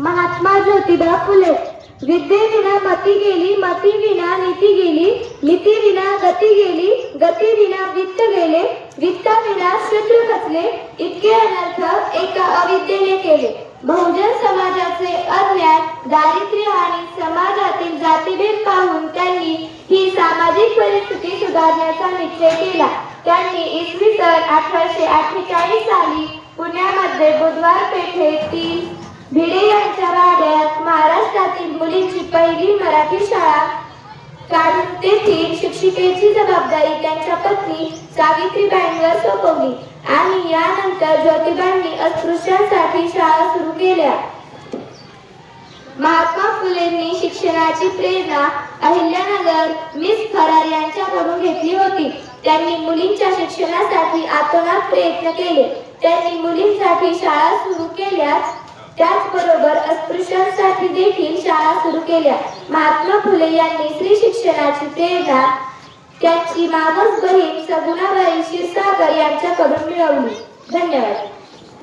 महात्मा ज्योतिबा फुले. विद्येविना मती गेली, मती विना नीती गेली, नीती विना गती गेली, गती विना वित्त गेले, वित्ताविना शूद्र खचले, इतके अनर्थ एका अविद्येने केले. बहुजन समाजाचे अज्ञान, दारिद्र्य आणि समाजातील जातीभेद पाहून त्यांनी ही सामाजिक परिस्थिती सुधारण्याचा निश्चय केला. त्यांनी इसवी सन 1848 साली पुण्यामध्ये बुधवार पेठेतील भिडे यांच्या वाड्यात महाराष्ट्रातील मुलींची पहिली मराठी शाळा काढून तेथील शिक्षिकेची जबाबदारी त्यांच्या पत्नी सावित्रीबाईंवर सोपवली आणि यानंतर ज्योतिबांनी अस्पृश्यांसाठी शाळा सुरू केल्या. महात्मा फुलेंनी शिक्षणाची प्रेरणा अहिल्यानगर मिस फरार यांच्याकडून घेतली होती. त्यांनी मुलींच्या शिक्षणासाठी आतोनात प्रयत्न केले. त्यांनी मुलींसाठी शाळा सुरू केल्या, त्याचबरोबर अस्पृश्यांसाठी देखील शाळा सुरू केल्या. महात्मा फुले यांनी स्त्री शिक्षणाची प्रेरणा त्यांची मावस बहीण सगुणाबाई क्षीरसागर यांच्याकडून मिळवली. धन्यवाद.